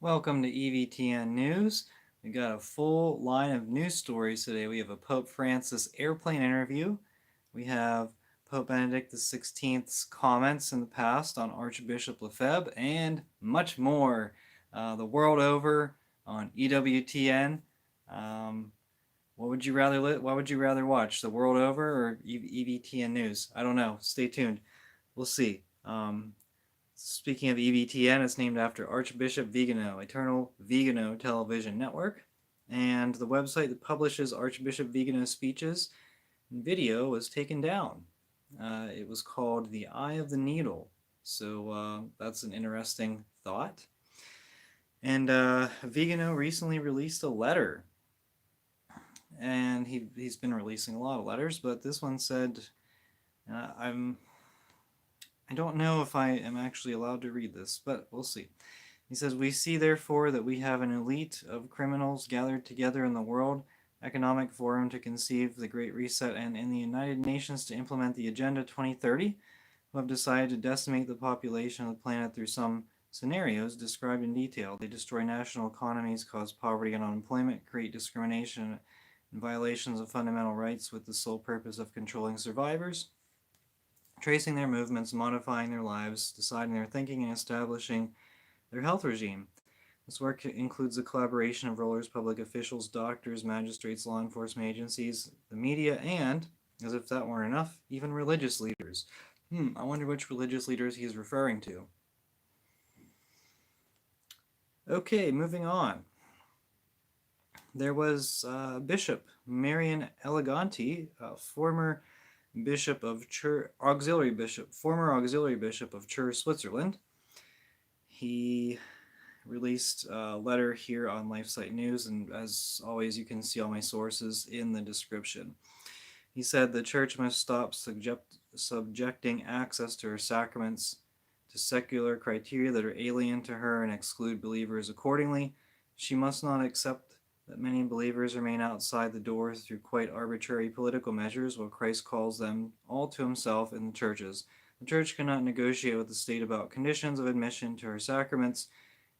Welcome to EVTN News. We got a full line of news stories today. We have a Pope Francis airplane interview. We have Pope Benedict XVI's comments in the past on Archbishop Lefebvre, and much more. The world over on EWTN. Um, what would you rather watch? The world over or EVTN News? I don't know. Stay tuned. We'll see. Speaking of EVTN, it's named after Archbishop Vigano, Eternal Vigano Television Network, and the website that publishes Archbishop Vigano's speeches and video was taken down. It was called The Eye of the Needle, so that's an interesting thought. And Vigano recently released a letter, and he's been releasing a lot of letters, but this one said, uh, "I'm I don't know if I am actually allowed to read this, but we'll see." He says, "We see therefore that we have an elite of criminals gathered together in the World Economic Forum to conceive the Great Reset and in the United Nations to implement the Agenda 2030, who have decided to decimate the population of the planet through some scenarios described in detail. They destroy national economies, cause poverty and unemployment, create discrimination and violations of fundamental rights with the sole purpose of controlling survivors, tracing their movements, modifying their lives, deciding their thinking, and establishing their health regime. This work includes the collaboration of rulers, public officials, doctors, magistrates, law enforcement agencies, the media, and, as if that weren't enough, even religious leaders." I wonder which religious leaders he's referring to. Okay, moving on. There was Bishop Marian Eleganti, former bishop of Chur, former auxiliary bishop of Chur, Switzerland. He released a letter here on LifeSite News, and as always, you can see all my sources in the description. He said the church must stop subjecting access to her sacraments to secular criteria that are alien to her and exclude believers accordingly. She must not accept that many believers remain outside the door through quite arbitrary political measures while Christ calls them all to himself in the churches. The church cannot negotiate with the state about conditions of admission to her sacraments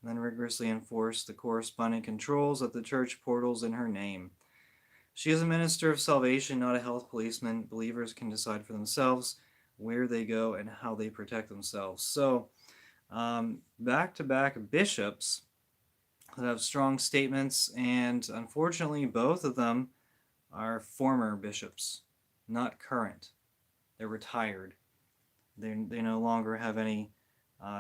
and then rigorously enforce the corresponding controls at the church portals in her name. She is a minister of salvation, not a health policeman. Believers can decide for themselves where they go and how they protect themselves. So, back-to-back bishops that have strong statements, and unfortunately, both of them are former bishops, not current. They're retired. They no longer have any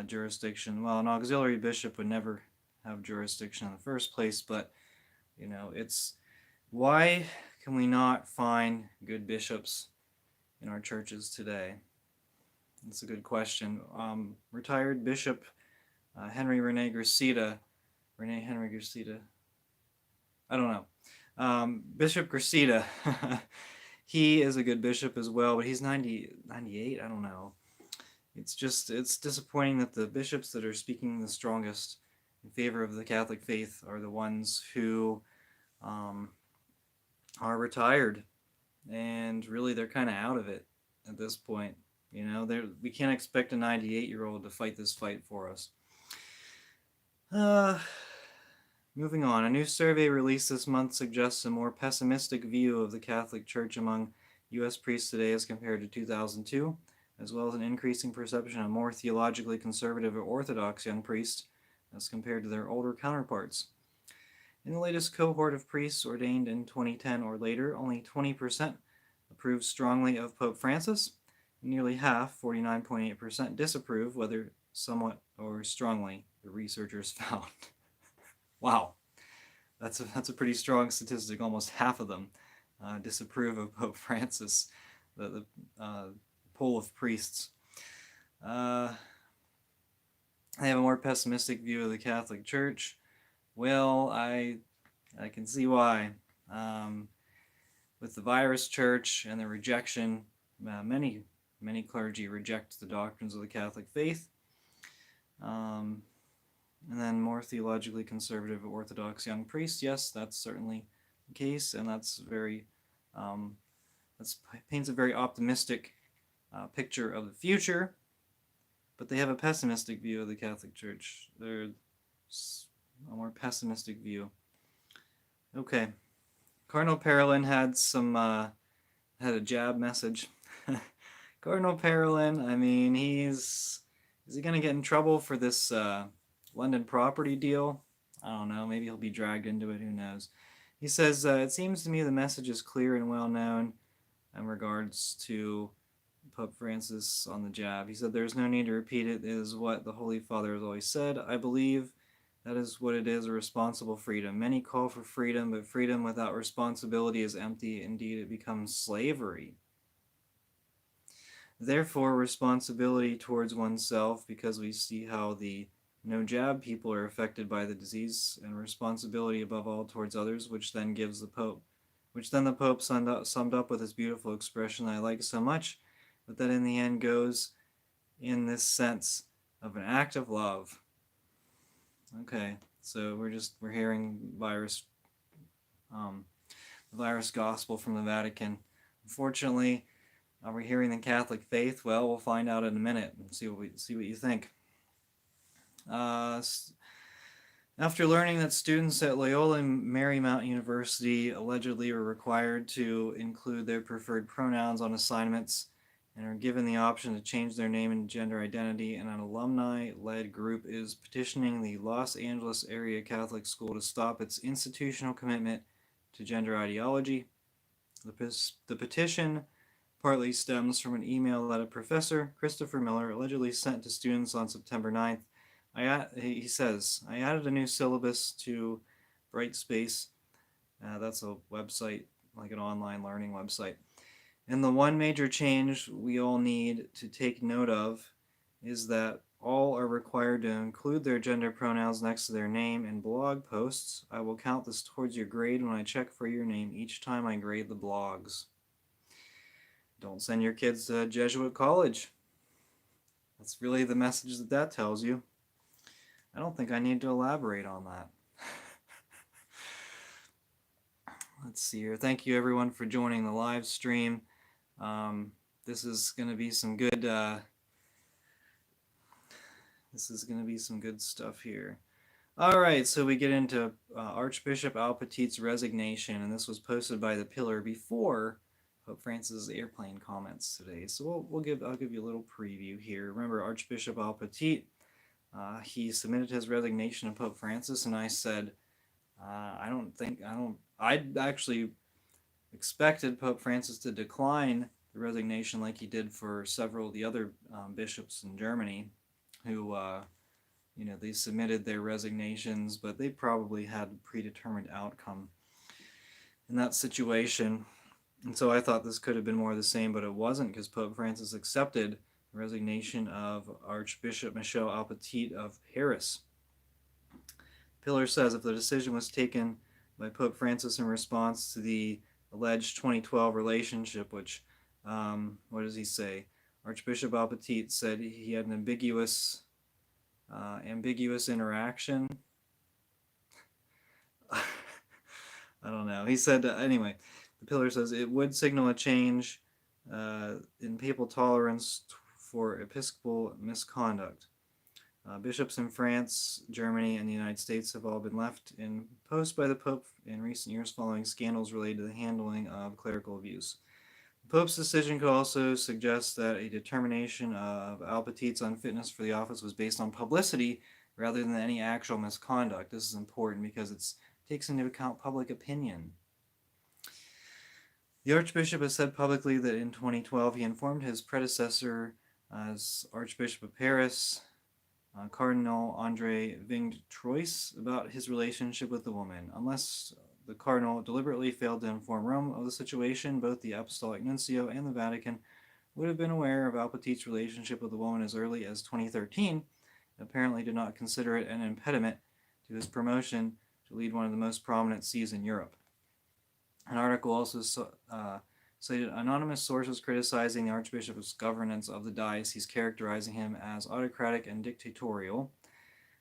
jurisdiction. Well, an auxiliary bishop would never have jurisdiction in the first place, but it's why can we not find good bishops in our churches today? That's a good question. Retired Bishop Henry Gracita. I don't know. Bishop Gracita. He is a good bishop as well, but he's 98. I don't know. It's disappointing that the bishops that are speaking the strongest in favor of the Catholic faith are the ones who are retired, and really they're kind of out of it at this point. We can't expect a 98-year-old to fight this fight for us. Moving on, a new survey released this month suggests a more pessimistic view of the Catholic Church among U.S. priests today as compared to 2002, as well as an increasing perception of more theologically conservative or orthodox young priests as compared to their older counterparts. In the latest cohort of priests ordained in 2010 or later, only 20% approved strongly of Pope Francis. Nearly half, 49.8%, disapprove, whether somewhat or strongly, the researchers found. Wow, that's a pretty strong statistic. Almost half of them disapprove of Pope Francis, the poll of priests. They have a more pessimistic view of the Catholic Church. Well, I can see why. With the virus church and the rejection, many clergy reject the doctrines of the Catholic faith. And then more theologically conservative Orthodox young priests, yes, that's certainly the case, and that's paints a very optimistic picture of the future. But they have a pessimistic view of the Catholic Church. They're a more pessimistic view. Okay, Cardinal Parolin had a jab message. Cardinal Parolin, I mean, is he gonna get in trouble for this London property deal? I don't know. Maybe he'll be dragged into it. Who knows? He says, it seems to me the message is clear and well known in regards to Pope Francis on the jab. He said, there's no need to repeat it. It is what the Holy Father has always said. I believe that is what it is, a responsible freedom. Many call for freedom, but freedom without responsibility is empty. Indeed, it becomes slavery. Therefore, responsibility towards oneself, because we see how the no jab people are affected by the disease, and responsibility above all towards others, which then the Pope summed up with this beautiful expression I like so much, but that in the end goes in this sense of an act of love. Okay, so we're hearing the virus gospel from the Vatican. Unfortunately, are we hearing the Catholic faith? Well, we'll find out in a minute and see what you think. After learning that students at Loyola Marymount University allegedly were required to include their preferred pronouns on assignments and are given the option to change their name and gender identity, and an alumni-led group is petitioning the Los Angeles area Catholic school to stop its institutional commitment to gender ideology. The petition partly stems from an email that a professor, Christopher Miller, allegedly sent to students on September 9th. He says, I added a new syllabus to Brightspace. That's a website, like an online learning website. And the one major change we all need to take note of is that all are required to include their gender pronouns next to their name in blog posts. I will count this towards your grade when I check for your name each time I grade the blogs. Don't send your kids to Jesuit college. That's really the message that tells you. I don't think I need to elaborate on that. Let's see here. Thank you everyone for joining the live stream. This is going to be some good stuff here. All right, so we get into Archbishop Alpetit's resignation, and this was posted by the Pillar before Pope Francis' airplane comments today. So I'll give you a little preview here. Remember, Archbishop Alpetit, he submitted his resignation to Pope Francis, and I said, I'd actually expected Pope Francis to decline the resignation like he did for several of the other bishops in Germany who, they submitted their resignations, but they probably had a predetermined outcome in that situation. And so I thought this could have been more of the same, but it wasn't, because Pope Francis accepted the resignation of Archbishop Michel Alpetit of Paris. Pillar says if the decision was taken by Pope Francis in response to the alleged 2012 relationship, which, what does he say? Archbishop Alpetit said he had an ambiguous interaction. I don't know. He said, anyway, the Pillar says it would signal a change in papal tolerance for episcopal misconduct. Bishops in France, Germany, and the United States have all been left in post by the Pope in recent years following scandals related to the handling of clerical abuse. The Pope's decision could also suggest that a determination of Alpetit's unfitness for the office was based on publicity rather than any actual misconduct. This is important because it takes into account public opinion. The Archbishop has said publicly that in 2012 he informed his predecessor as Archbishop of Paris, Cardinal André Vingtrois, about his relationship with the woman. Unless the Cardinal deliberately failed to inform Rome of the situation, both the Apostolic Nuncio and the Vatican would have been aware of Alpetit's relationship with the woman as early as 2013, and apparently did not consider it an impediment to his promotion to lead one of the most prominent sees in Europe. An article also cited anonymous sources criticizing the Archbishop's governance of the diocese, characterizing him as autocratic and dictatorial.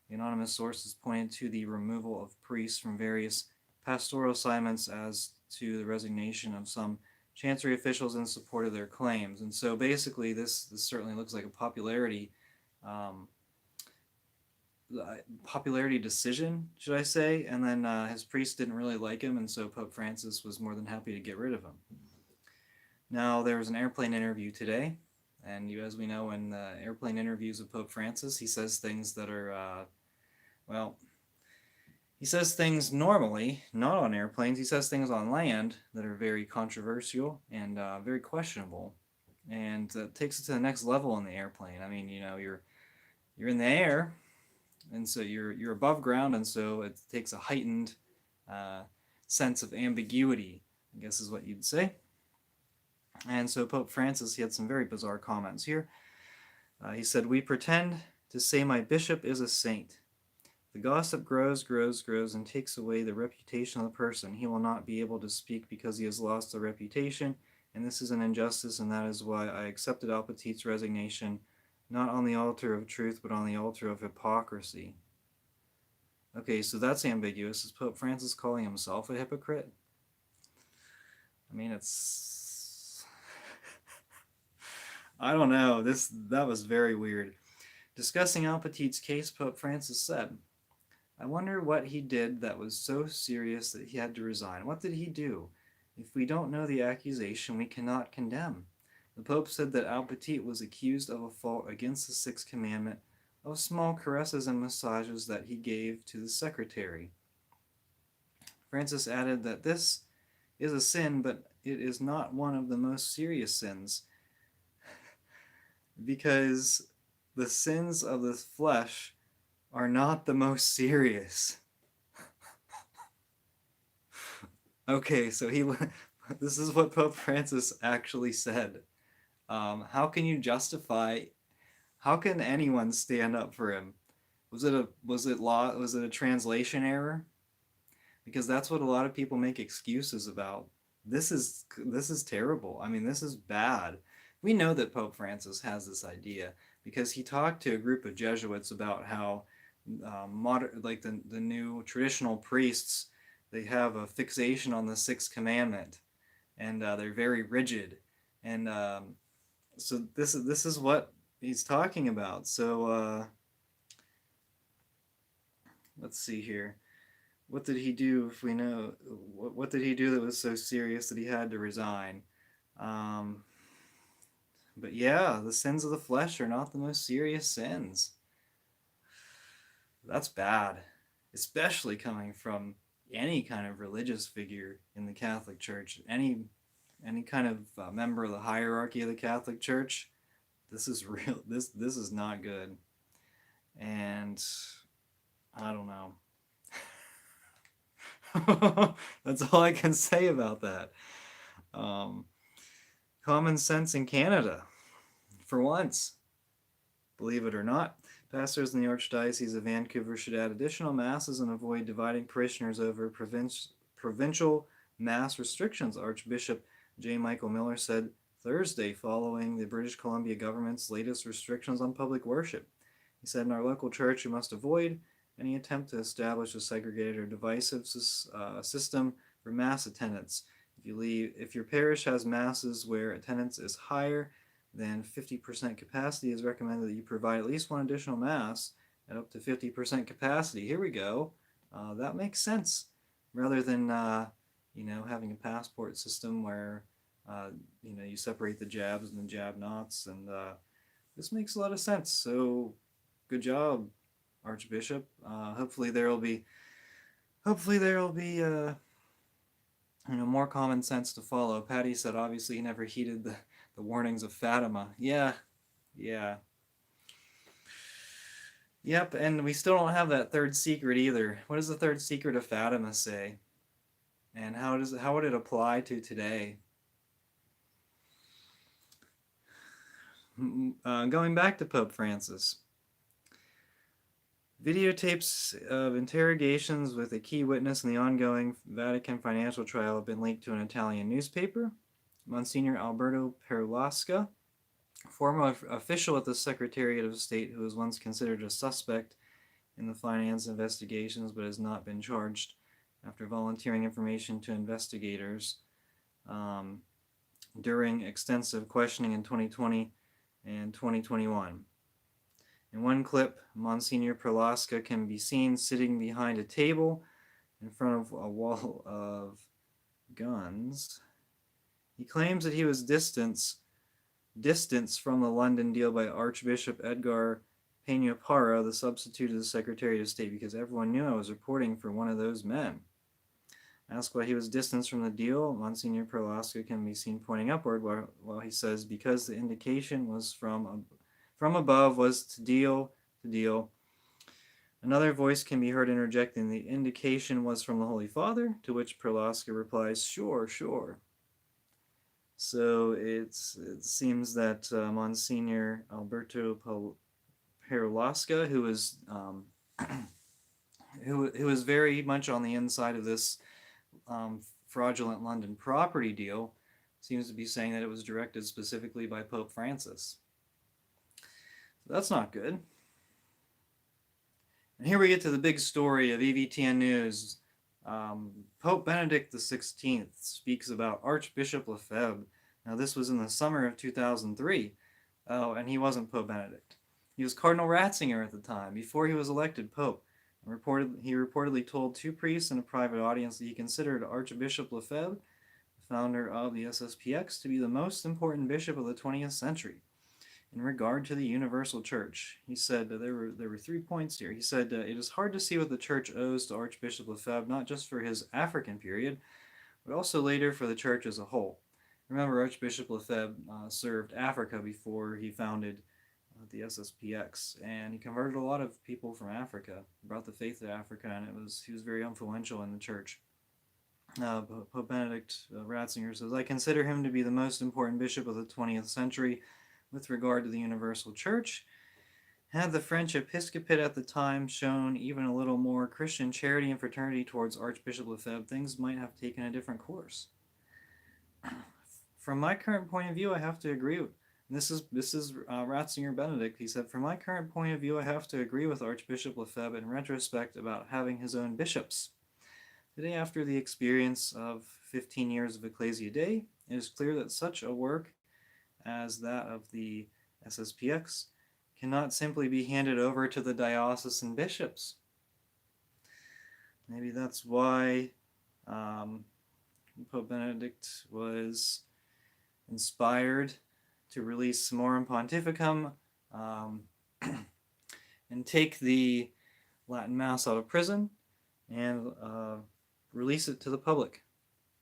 The anonymous sources pointed to the removal of priests from various pastoral assignments as to the resignation of some chancery officials in support of their claims. And so basically this certainly looks like a popularity popularity decision, should I say, and then his priest didn't really like him, and so Pope Francis was more than happy to get rid of him. Now, there was an airplane interview today, and as we know, in airplane interviews with Pope Francis, he says things that are, well, he says things normally, not on airplanes. He says things on land that are very controversial and very questionable, and takes it to the next level in the airplane. I mean, you're in the air, and so you're above ground, and so it takes a heightened uh, sense of ambiguity, I guess is what you'd say. And so Pope Francis, he had some very bizarre comments here. He said, "We pretend to say my bishop is a saint. The gossip grows, grows, grows, and takes away the reputation of the person. He will not be able to speak because he has lost the reputation, and this is an injustice, and that is why I accepted Alpetit's resignation, not on the altar of truth, but on the altar of hypocrisy." Okay, so that's ambiguous. Is Pope Francis calling himself a hypocrite? I mean, it's... I don't know. That was very weird. Discussing Alpetit's case, Pope Francis said, "I wonder what he did that was so serious that he had to resign. What did he do? If we don't know the accusation, we cannot condemn." The Pope said that Alpetit was accused of a fault against the Sixth Commandment of small caresses and massages that he gave to the secretary. Francis added that this is a sin, but it is not one of the most serious sins, because the sins of the flesh are not the most serious. Okay, so this is what Pope Francis actually said. How can you justify? How can anyone stand up for him? Was it a translation error? Because that's what a lot of people make excuses about. This is terrible. I mean, this is bad. We know that Pope Francis has this idea because he talked to a group of Jesuits about how like the new traditional priests, they have a fixation on the Sixth Commandment, and they're very rigid, and so this is what he's talking about. So let's see here. What did he do? If we know, what did he do that was so serious that he had to resign? But yeah, the sins of the flesh are not the most serious sins. That's bad, especially coming from any kind of religious figure in the Catholic Church, any kind of member of the hierarchy of the Catholic Church. This is real. This is not good, and I don't know. That's all I can say about that. Common sense in Canada, for once. Believe it or not, pastors in the Archdiocese of Vancouver should add additional masses and avoid dividing parishioners over provincial mass restrictions, Archbishop J. Michael Miller said Thursday following the British Columbia government's latest restrictions on public worship. He said, "In our local church, we must avoid any attempt to establish a segregated or divisive system for mass attendance. If your parish has masses where attendance is higher than 50% capacity, it is recommended that you provide at least one additional mass at up to 50% capacity." Here we go. That makes sense. Rather than having a passport system where you separate the jabs and the jab-nots, and this makes a lot of sense. So, good job, Archbishop. Hopefully there will be more common sense to follow. Patty said obviously he never heeded the warnings of Fatima. Yeah. Yep, and we still don't have that third secret either. What does the third secret of Fatima say? And how would it apply to today? Going back to Pope Francis. Videotapes of interrogations with a key witness in the ongoing Vatican financial trial have been leaked to an Italian newspaper. Monsignor Alberto Perlasca, former official at the Secretariat of State who was once considered a suspect in the finance investigations but has not been charged after volunteering information to investigators during extensive questioning in 2020 and 2021. In one clip, Monsignor Perlasca can be seen sitting behind a table in front of a wall of guns. He claims that he was distanced from the London deal by Archbishop Edgar Peña-Parra, the substitute of the Secretary of State, because everyone knew I was reporting for one of those men. Asked why he was distanced from the deal, Monsignor Perlasca can be seen pointing upward while he says, because the indication was from above was to deal. Another voice can be heard interjecting, the indication was from the Holy Father, to which Perlasca replies, sure. So it seems that Monsignor Alberto Perlasca, who was who was very much on the inside of this fraudulent London property deal, seems to be saying that it was directed specifically by Pope Francis. So that's not good. And here we get to the big story of EVTN News. Pope Benedict XVI speaks about Archbishop Lefebvre. Now, this was in the summer of 2003. Oh, and he wasn't Pope Benedict. He was Cardinal Ratzinger at the time, before he was elected Pope. He reportedly told two priests in a private audience that he considered Archbishop Lefebvre, the founder of the SSPX, to be the most important bishop of the 20th century. In regard to the universal church, he said there were 3 points here. He said, it is hard to see what the church owes to Archbishop Lefebvre, not just for his African period, but also later for the church as a whole. Remember, Archbishop Lefebvre served Africa before he founded the SSPX, and he converted a lot of people from Africa, brought the faith to Africa, and he was very influential in the church. Pope Benedict Ratzinger says, I consider him to be the most important bishop of the 20th century with regard to the universal church. Had the French episcopate at the time shown even a little more Christian charity and fraternity towards Archbishop Lefebvre, things might have taken a different course. From my current point of view, I have to agree with This is Ratzinger Benedict. He said, from my current point of view, I have to agree with Archbishop Lefebvre in retrospect about having his own bishops. Today, after the experience of 15 years of Ecclesia Dei, it is clear that such a work as that of the SSPX cannot simply be handed over to the diocesan bishops. Maybe that's why Pope Benedict was inspired to release Morum Pontificum and take the Latin Mass out of prison and release it to the public.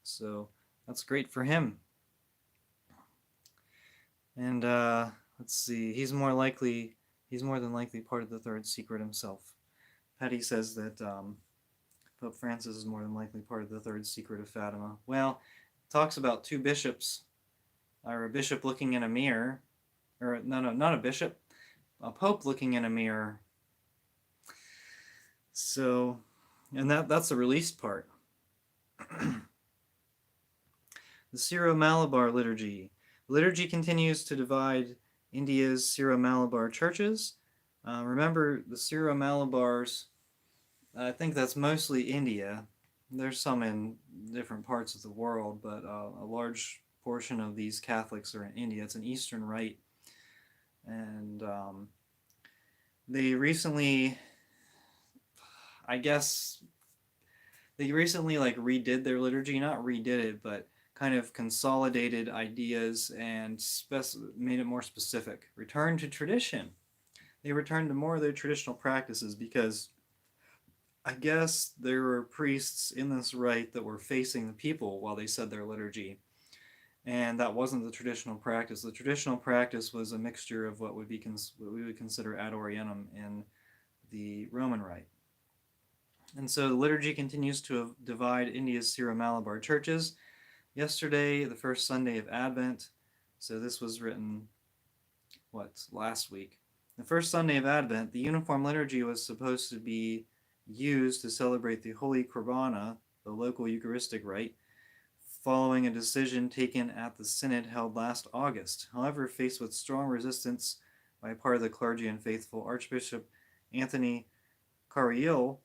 So that's great for him. And let's see, he's more than likely part of the Third Secret himself. Patty says that Pope Francis is more than likely part of the Third Secret of Fatima. Well, it talks about two bishops, or a bishop looking in a mirror, or no, not a bishop, a pope looking in a mirror. So, and that's the released part. The Syro-Malabar liturgy. Liturgy continues to divide India's Syro-Malabar churches. Remember, the Syro-Malabars, I think that's mostly India. There's some in different parts of the world, but a large portion of these Catholics are in India. It's an Eastern Rite. And they recently, redid their liturgy. Not redid it, but kind of consolidated ideas and made it more specific. Returned to tradition. They returned to more of their traditional practices because I guess there were priests in this rite that were facing the people while they said their liturgy. And that wasn't the traditional practice. The traditional practice was a mixture of what we would consider ad orientem in the Roman Rite. And so the liturgy continues to divide India's Syro-Malabar churches. Yesterday, the first Sunday of Advent, so this was written, last week. The first Sunday of Advent, the uniform liturgy was supposed to be used to celebrate the Holy Qurbana, the local Eucharistic rite, following a decision taken at the synod held last August. However, faced with strong resistance by part of the clergy and faithful, Archbishop Anthony Carriil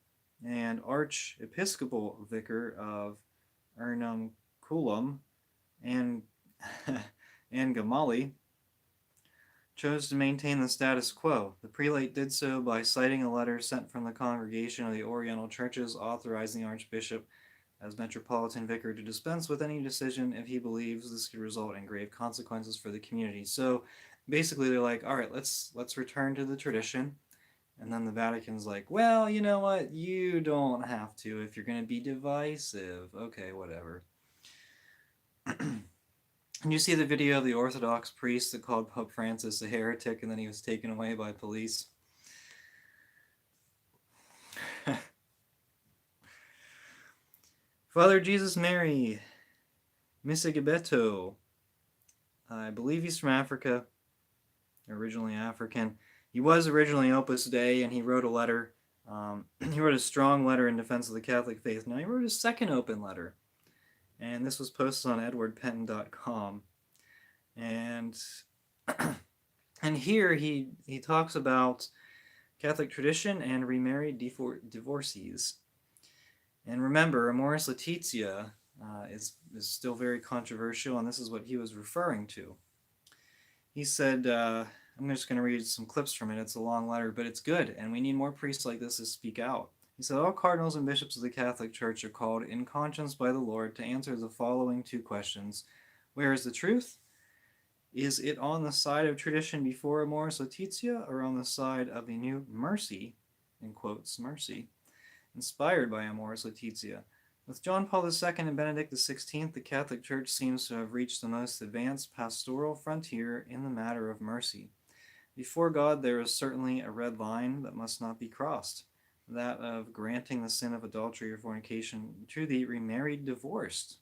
and Archiepiscopal Vicar of Ernakulam and Gamali chose to maintain the status quo. The prelate did so by citing a letter sent from the Congregation of the Oriental Churches authorizing the Archbishop as Metropolitan Vicar to dispense with any decision if he believes this could result in grave consequences for the community. So basically they're like, all right, let's return to the tradition. And then the Vatican's like, well, you know what? You don't have to if you're going to be divisive. Okay, whatever. And you see the video of the Orthodox priest that called Pope Francis a heretic and then he was taken away by police. Father Jesus Mary, Misigabeto. I believe he's from Africa, originally African. He was originally Opus Dei, and he wrote a letter. He wrote a strong letter in defense of the Catholic faith. Now, he wrote a second open letter, and this was posted on edwardpenton.com. And and here he talks about Catholic tradition and remarried divorcees. And remember, Amoris Laetitia is still very controversial, and this is what he was referring to. He said, I'm just going to read some clips from it. It's a long letter, but it's good, and we need more priests like this to speak out. He said, all cardinals and bishops of the Catholic Church are called in conscience by the Lord to answer the following two questions. Where is the truth? Is it on the side of tradition before Amoris Laetitia, or on the side of the new mercy, in quotes, mercy, inspired by Amoris Laetitia? With John Paul II and Benedict XVI, the Catholic Church seems to have reached the most advanced pastoral frontier in the matter of mercy. Before God, there is certainly a red line that must not be crossed, that of granting the sin of adultery or fornication to the remarried divorced.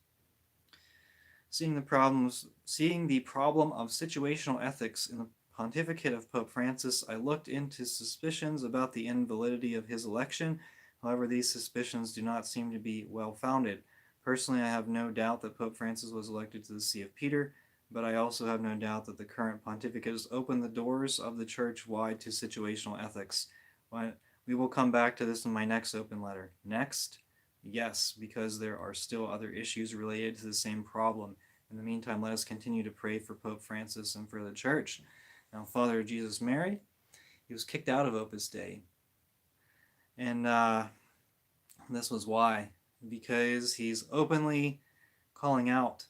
Seeing the problem of situational ethics in the pontificate of Pope Francis, I looked into suspicions about the invalidity of his election. However, these suspicions do not seem to be well-founded. Personally, I have no doubt that Pope Francis was elected to the See of Peter, but I also have no doubt that the current pontificate has opened the doors of the Church wide to situational ethics. We will come back to this in my next open letter. Next? Yes, because there are still other issues related to the same problem. In the meantime, let us continue to pray for Pope Francis and for the Church. Now, Father Jesus Mary, he was kicked out of Opus Dei. And this was why. Because he's openly calling out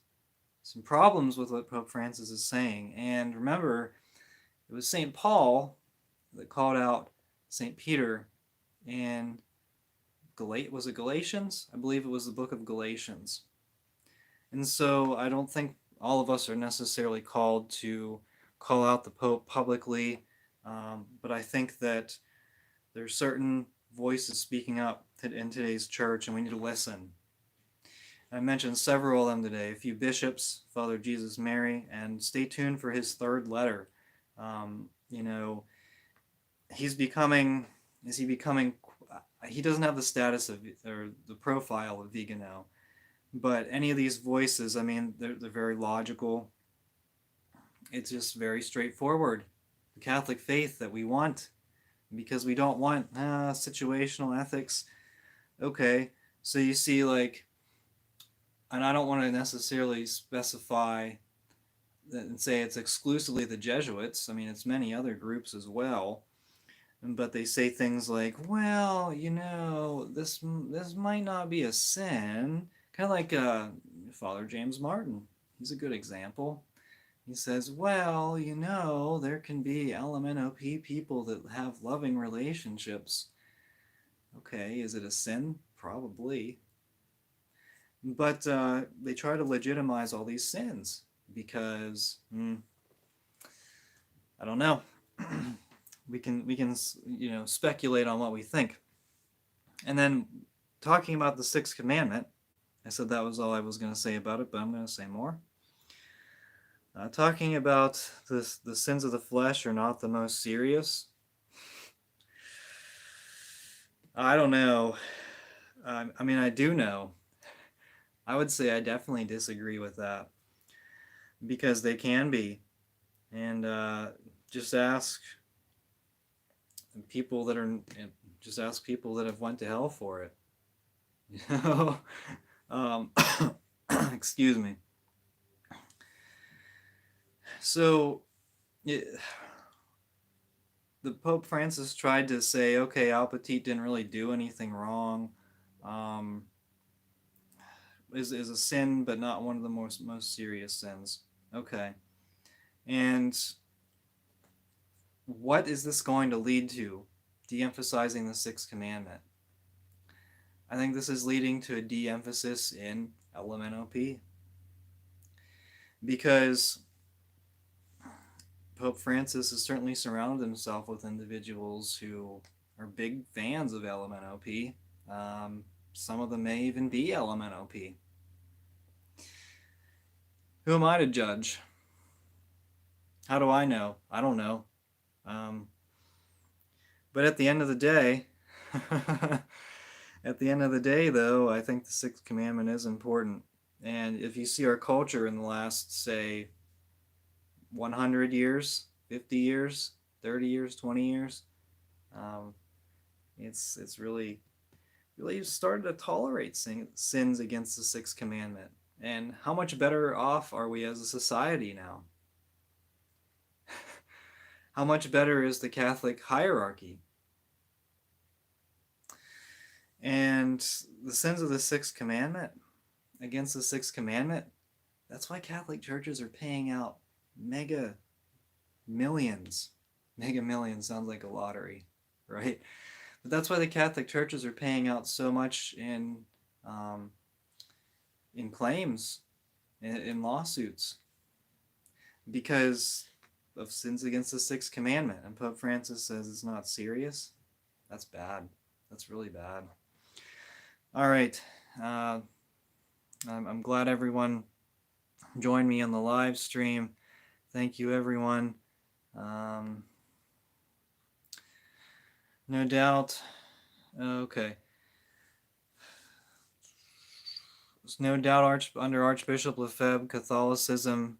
some problems with what Pope Francis is saying. And remember, it was St. Paul that called out St. Peter in was it Galatians? I believe it was the book of Galatians. And so I don't think all of us are necessarily called to call out the Pope publicly, but I think that there's certain voices speaking up in today's church, and we need to listen. I mentioned several of them today, a few bishops, Father Jesus Mary, and stay tuned for his third letter. He doesn't have the status of, or the profile of Vigano, but any of these voices, I mean, they're very logical. It's just very straightforward. The Catholic faith that we want, because we don't want situational ethics. Okay, so you see, like, and I don't want to necessarily specify and say it's exclusively the Jesuits. I mean, it's many other groups as well. But they say things like, well, this might not be a sin. Kind of like Father James Martin. He's a good example. He says, well, there can be LMNOP people that have loving relationships. Okay, is it a sin? Probably. But they try to legitimize all these sins because, I don't know. we can speculate on what we think. And then talking about the sixth commandment, I said that was all I was going to say about it, but I'm going to say more. Talking about the sins of the flesh are not the most serious. I don't know. I mean, I do know. I would say I definitely disagree with that because they can be. And just ask people that have went to hell for it. Excuse me. So, the Pope Francis tried to say, okay, Alpetit didn't really do anything wrong. Um, is a sin, but not one of the most serious sins. Okay, and what is this going to lead to? De-emphasizing the sixth commandment. I think this is leading to a de-emphasis in LMNOP, because Pope Francis has certainly surrounded himself with individuals who are big fans of LMNOP. Some of them may even be LMNOP. Who am I to judge? How do I know? I don't know. But at the end of the day, though, I think the sixth commandment is important. And if you see our culture in the last, say, 100 years, 50 years, 30 years, 20 years, it's really started to tolerate sins against the sixth commandment. And how much better off are we as a society now? How much better is the Catholic hierarchy? And the sins of the sixth commandment, against the sixth commandment, that's why Catholic churches are paying out mega millions. Mega millions sounds like a lottery, right? But that's why the Catholic churches are paying out so much in claims, in lawsuits, because of sins against the sixth commandment. And Pope Francis says it's not serious. That's bad. That's really bad. All right. I'm glad everyone joined me on the live stream. Thank you, everyone. No doubt. Okay. There's no doubt under Archbishop Lefebvre, Catholicism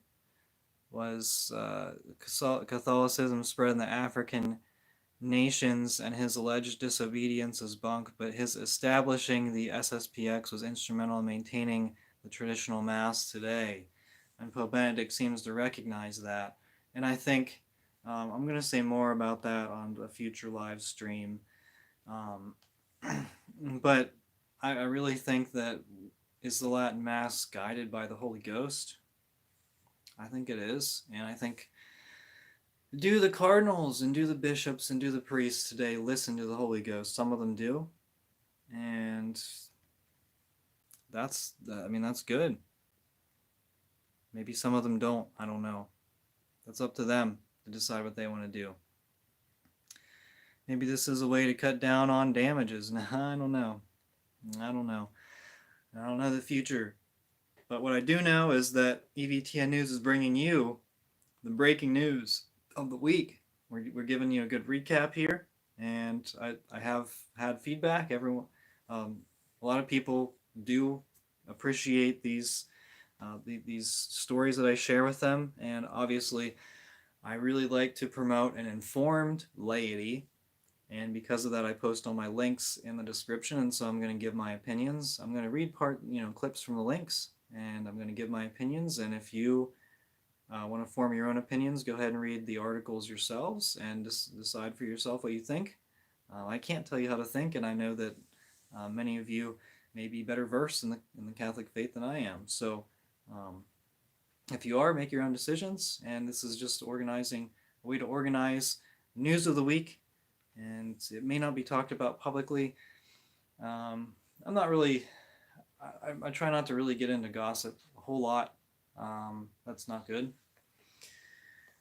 spread in the African nations, and his alleged disobedience is bunk, but his establishing the SSPX was instrumental in maintaining the traditional Mass today. And Pope Benedict seems to recognize that. And I think I'm going to say more about that on a future live stream. But I really think that, is the Latin Mass guided by the Holy Ghost? I think it is. And I think, do the cardinals and do the bishops and do the priests today listen to the Holy Ghost? Some of them do. And that's good. Maybe some of them don't. I don't know. That's up to them to decide what they want to do. Maybe this is a way to cut down on damages. I don't know. I don't know the future. But what I do know is that EVTN News is bringing you the breaking news of the week. We're giving you a good recap here, and I have had feedback. Everyone, a lot of people do appreciate these stories that I share with them, and obviously, I really like to promote an informed laity. And because of that, I post all my links in the description, and so I'm going to give my opinions. I'm going to read clips from the links, and I'm going to give my opinions. And if you want to form your own opinions, go ahead and read the articles yourselves and decide for yourself what you think. I can't tell you how to think, and I know that many of you may be better versed in the Catholic faith than I am. So if you are, make your own decisions. And this is just a way to organize news of the week. And it may not be talked about publicly. I'm not really, I try not to really get into gossip a whole lot. That's not good.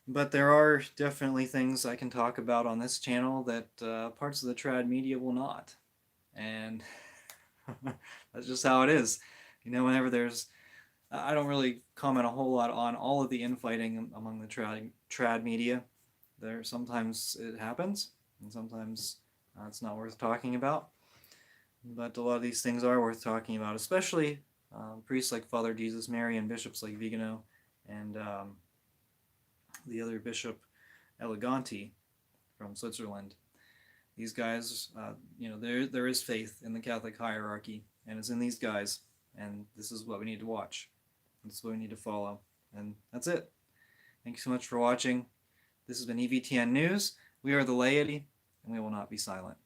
But there are definitely things I can talk about on this channel that parts of the trad media will not. And that's just how it is. Whenever I don't really comment a whole lot on all of the infighting among the trad media. Sometimes it happens. And sometimes it's not worth talking about. But a lot of these things are worth talking about, especially priests like Father Jesus Mary and bishops like Vigano and the other Bishop Eleganti from Switzerland. These guys, there is faith in the Catholic hierarchy, and it's in these guys, and this is what we need to watch. This is what we need to follow. And that's it. Thank you so much for watching. This has been EVTN News. We are the laity, and we will not be silent.